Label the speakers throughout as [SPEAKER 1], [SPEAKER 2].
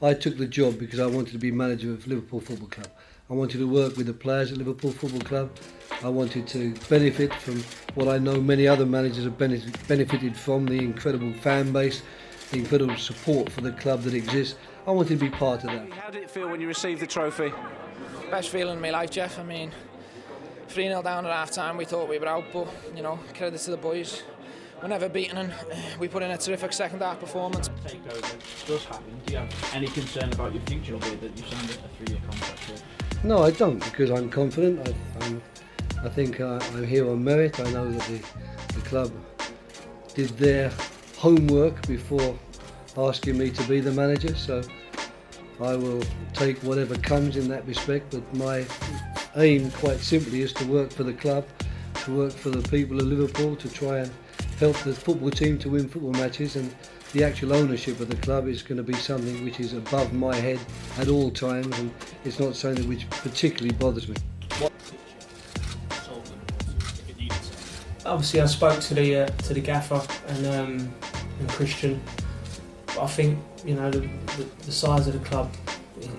[SPEAKER 1] I took the job because I wanted to be manager of Liverpool Football Club. I wanted to work with the players at Liverpool Football Club. I wanted to benefit from what I know many other managers have benefited from, the incredible fan base, the incredible support for the club that exists. I wanted to be part of that.
[SPEAKER 2] How did it feel when you received the trophy?
[SPEAKER 3] Best feeling in my life, Jeff. I mean, 3-0 down at half-time, we thought we were out, but, you know, credit to the boys. We're never beaten and we put in a terrific second-half performance.
[SPEAKER 4] Takeover does happen. Do you have any concern about your future, albeit that you've signed a 3-year contract here?
[SPEAKER 1] No, I don't, because I'm confident. I think I'm here on merit. I know that the club did their homework before asking me to be the manager, so I will take whatever comes in that respect, but my aim quite simply is to work for the club, to work for the people of Liverpool, to try and help the football team to win football matches, and the actual ownership of the club is going to be something which is above my head at all times, and it's not something which particularly bothers me.
[SPEAKER 5] Obviously I spoke to the gaffer and Christian, but I think, you know, the size of the club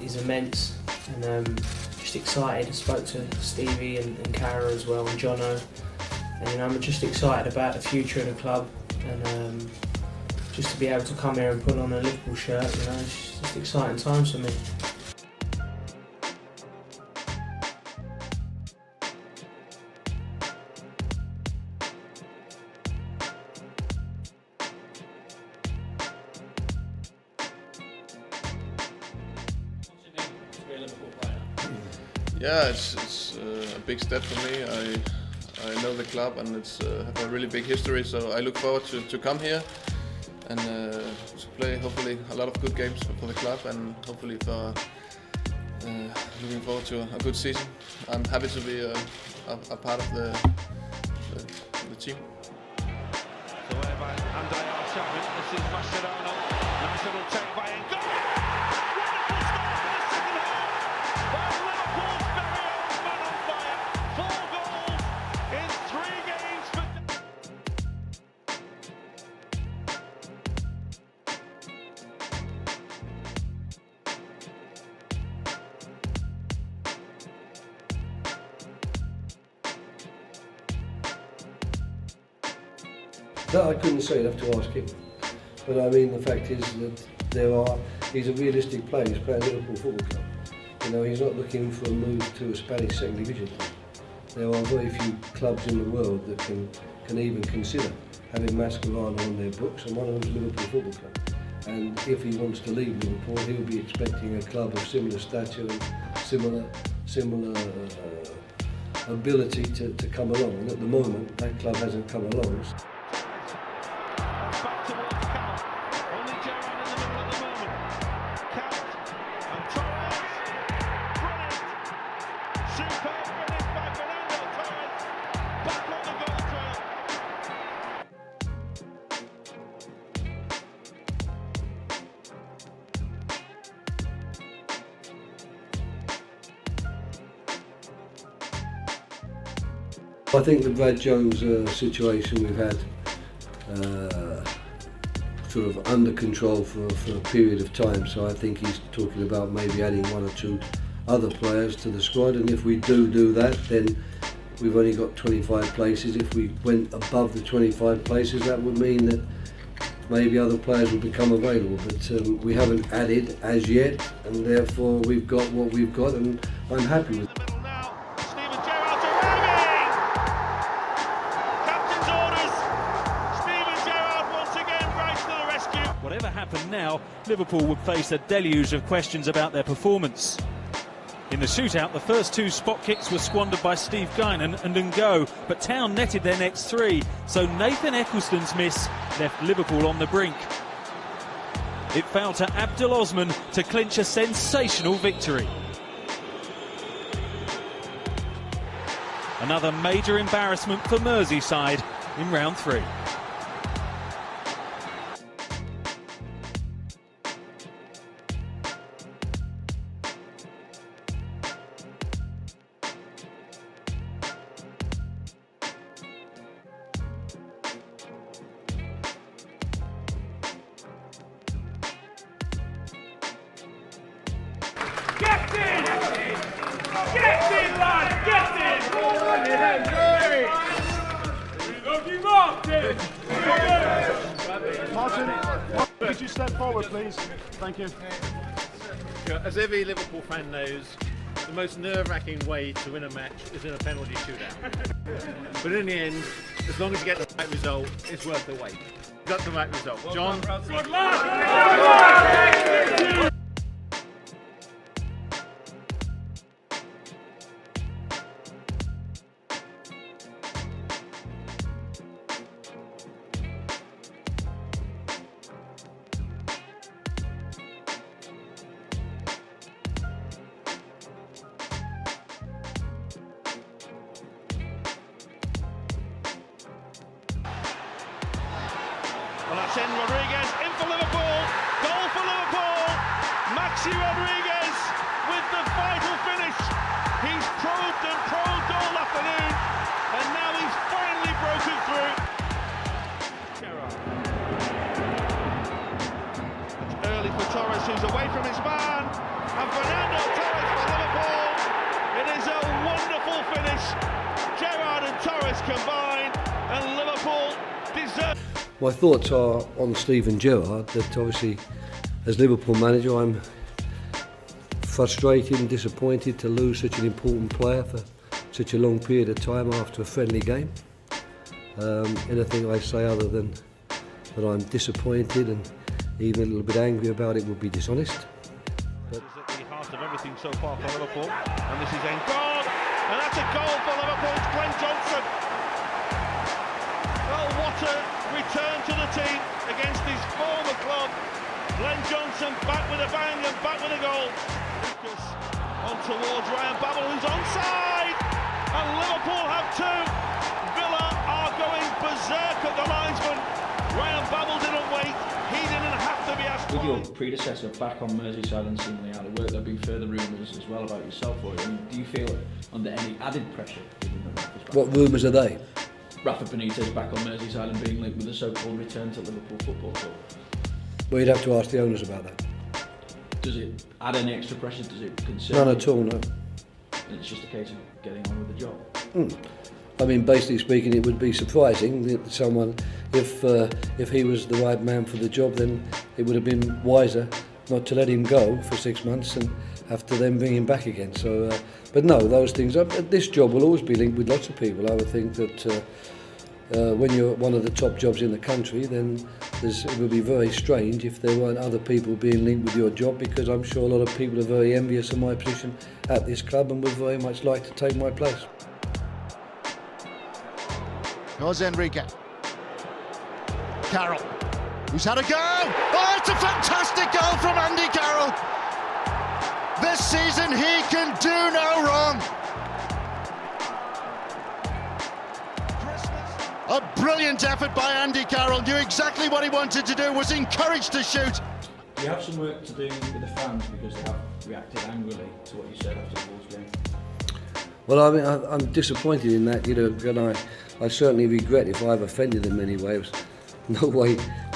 [SPEAKER 5] is immense, and just excited. I spoke to Stevie and Cara as well, and Jono, and, you know, I'm just excited about the future of the club, and just to be able to come here and put on a Liverpool shirt, you know, it's just exciting times for me.
[SPEAKER 6] Yeah, it's a big step for me. I know the club, and it's have a really big history, so I look forward to come here and to play hopefully a lot of good games for the club, and hopefully for looking forward to a good season. I'm happy to be a part of the team.
[SPEAKER 2] So away by Andre Arshavin. This is Mascherano. Nice little take by Ngo. Wonderful start for the second half by Liverpool's very own man on fire. 4 goals in 3 games for...
[SPEAKER 1] No, I couldn't say, you'd have to ask him. But I mean, the fact is that he's a realistic player. He's playing Liverpool Football Club. You know, he's not looking for a move to a Spanish second division club. There are very few clubs in the world that can even consider having Mascherano on their books, and one of them is Liverpool Football Club. And if he wants to leave Liverpool, he'll be expecting a club of similar stature and similar ability to come along. And at the moment, that club hasn't come along.
[SPEAKER 2] Back towards Cal. Only Gerrard in the middle at the moment. Cal and Torres. Brilliant. Superb finish by Fernando Torres. Back on the goal trail.
[SPEAKER 1] I think the Brad Jones situation we've had sort of under control for a period of time, so I think he's talking about maybe adding 1 or 2 other players to the squad, and if we do that, then we've only got 25 places. If we went above the 25 places, that would mean that maybe other players will become available, but we haven't added as yet, and therefore we've got what we've got, and I'm happy with it.
[SPEAKER 7] Whatever happened now, Liverpool would face a deluge of questions about their performance. In the shootout, the first 2 spot kicks were squandered by Steve Guinan and Ngo, but Town netted their next 3, so Nathan Ecclestone's miss left Liverpool on the brink. It fell to Abdul Osman to clinch a sensational victory. Another major embarrassment for Merseyside in round 3.
[SPEAKER 8] Martin, could you step forward, please? Thank you.
[SPEAKER 9] As every Liverpool fan knows, the most nerve-wracking way to win a match is in a penalty shootout. But in the end, as long as you get the right result, it's worth the wait. Got the right result. John? Good luck!
[SPEAKER 2] Well, that's in Rodriguez, in for Liverpool, goal for Liverpool, Maxi Rodriguez with the vital finish. He's probed and probed all afternoon, and now he's finally broken through. It's early for Torres, who's away from his man, and Fernando Torres for Liverpool. It is a wonderful finish. Gerrard and Torres combined, and Liverpool deserve.
[SPEAKER 1] My thoughts are on Steven Gerrard, that obviously as Liverpool manager I'm frustrated and disappointed to lose such an important player for such a long period of time after a friendly game. Anything I say other than that I'm disappointed and even a little bit angry about it would be dishonest.
[SPEAKER 2] But it's at the heart of everything so far for Liverpool, and this is N'Gog, and that's a goal for Liverpool. It's Glenn Johnson. Well, what a return to the team against his former club. Glenn Johnson back with a bang and back with a goal. Lucas on towards Ryan Babel, who's onside, and Liverpool have two. Villa are going berserk at the linesman. Ryan Babel didn't wait. He didn't have to be asked.
[SPEAKER 4] With your predecessor back on Merseyside and seemingly out of work, there have been further rumours as well about yourself. Do you feel under any added pressure?
[SPEAKER 1] What rumours are they?
[SPEAKER 4] Rafa Benitez back on Merseyside and being linked with a so-called return to Liverpool Football Club.
[SPEAKER 1] Well, you'd have to ask the owners about that.
[SPEAKER 4] Does it add any extra pressure? Does it concern
[SPEAKER 1] None
[SPEAKER 4] you?
[SPEAKER 1] at all, no.
[SPEAKER 4] And it's just a case of getting on with the job.
[SPEAKER 1] I mean, basically speaking, it would be surprising that someone, if he was the right man for the job, then it would have been wiser not to let him go for 6 months and have to then bring him back again. So, but no, those things. This job will always be linked with lots of people. I would think that when you're one of the top jobs in the country, then it would be very strange if there weren't other people being linked with your job, because I'm sure a lot of people are very envious of my position at this club and would very much like to take my place.
[SPEAKER 8] Here's Enrique. Carroll, who's had a go. Oh, it's a fantastic goal from Andy Carroll. This season he can do no wrong. A brilliant effort by Andy Carroll. Knew exactly what he wanted to do, was encouraged to shoot.
[SPEAKER 4] You have some work to do with the fans because they have reacted angrily to what you said after the Wolves game.
[SPEAKER 1] Well, I mean, I'm disappointed in that, and I certainly regret if I've offended them in any way. It was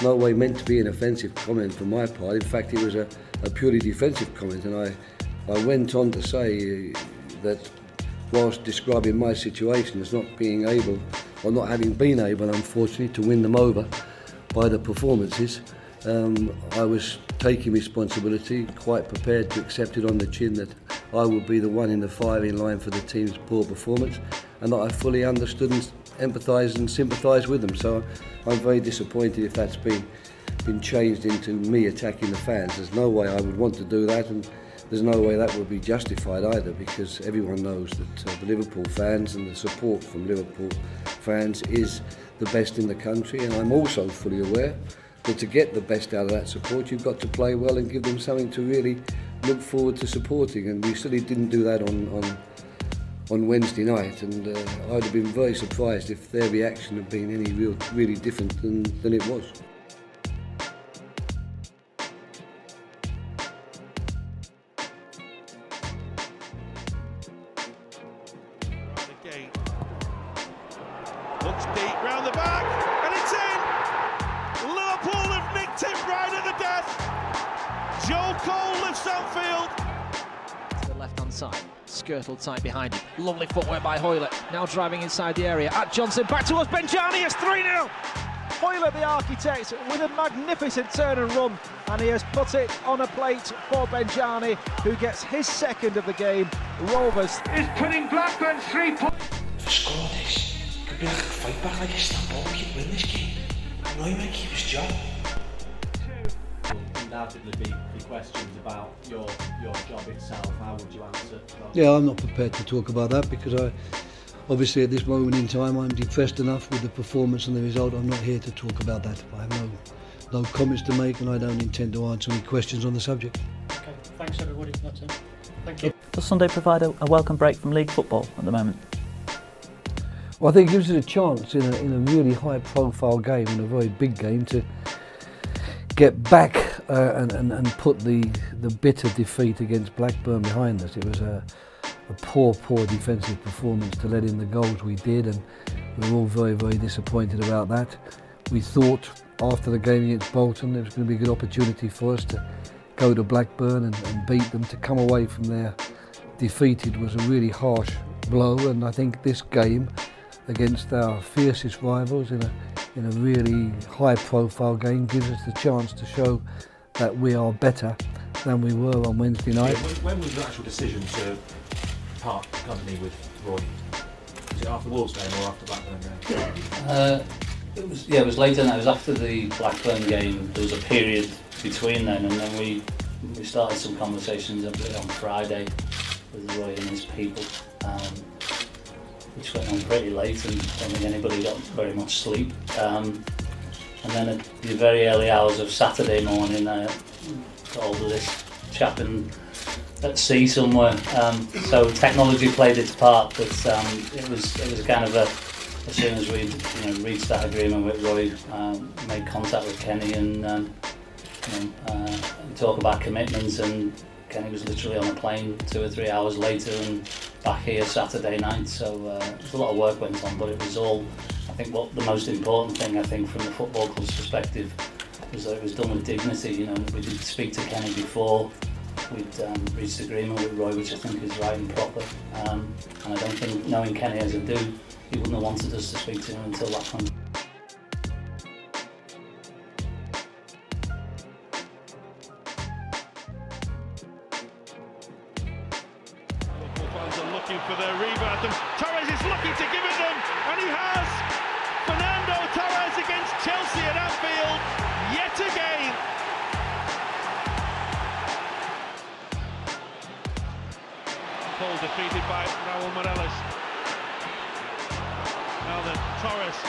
[SPEAKER 1] no way meant to be an offensive comment from my part. In fact, it was a purely defensive comment, and I went on to say that whilst describing my situation as not being able, or not having been able, unfortunately, to win them over by the performances, I was taking responsibility, quite prepared to accept it on the chin that I would be the one in the firing line for the team's poor performance, and that I fully understood and empathised and sympathised with them. So I'm very disappointed if that's been changed into me attacking the fans. There's no way I would want to do that, and there's no way that would be justified either, because everyone knows that the Liverpool fans and the support from Liverpool fans is the best in the country, and I'm also fully aware that to get the best out of that support, you've got to play well and give them something to really look forward to supporting, and we certainly didn't do that on Wednesday night, and I'd have been very surprised if their reaction had been any really different than it was.
[SPEAKER 2] Looks deep round the back, and it's in! Liverpool have nicked it right at the death. Joe Cole lifts outfield.
[SPEAKER 10] To the left-hand inside. Skirtled tight behind him. Lovely footwork by Hoylett. Now driving inside the area. At Johnson, back towards Benjani. It's 3-0.
[SPEAKER 11] Hoylett, the architect, with a magnificent turn and run, and he has put it on a plate for Benjani, who gets his second of the game. Rovers is putting Blackburn 3 points.
[SPEAKER 12] If we score this, it could be like a fight back like Istanbul. We could win this game. I know he might keep his job.
[SPEAKER 4] Undoubtedly be questions about your job itself. How would you answer those?
[SPEAKER 1] Yeah, I'm not prepared to talk about that because obviously at this moment in time I'm depressed enough with the performance and the result. I'm not here to talk about that. I have no comments to make and I don't intend to answer any questions on the subject.
[SPEAKER 5] Okay, thanks everybody. That's it. Thank you.
[SPEAKER 13] Does Sunday provide a welcome break from league football at the moment?
[SPEAKER 1] Well, I think it gives us a chance in a really high profile game, in a very big game, to get back and put the bitter defeat against Blackburn behind us. It was a poor defensive performance to let in the goals we did, and we were all very, very disappointed about that. We thought after the game against Bolton there was going to be a good opportunity for us to go to Blackburn and beat them. To come away from there defeated was a really harsh blow, and I think this game against our fiercest rivals in a really high profile game gives us the chance to show that we are better than we were on Wednesday night.
[SPEAKER 14] When was the actual decision to part company with Roy? Was it after the Wolves game or after the Blackburn game?
[SPEAKER 15] It was later than that. It was after the Blackburn game. There was a period between then, and then we started some conversations on Friday with Roy and his people, which went on pretty late, and I don't think anybody got very much sleep. And then at the very early hours of Saturday morning, I got hold of this chap at sea somewhere. So technology played its part, but it was kind of as soon as we reached that agreement with Roy, made contact with Kenny and talk about commitments, and Kenny was literally on a plane 2 or 3 hours later and back here Saturday night. So there's a lot of work went on, but it was all, I think what the most important thing I think from the football club's perspective was that it was done with dignity. We did speak to Kenny before we'd reached agreement with Roy, which I think is right and proper. And I don't think, knowing Kenny as I do, he wouldn't have wanted us to speak to him until that point.
[SPEAKER 2] For their rebound, and Torres is looking to give it them, and he has. Fernando Torres against Chelsea at Anfield yet again. Paul defeated by Raul Morelos. Now then, Torres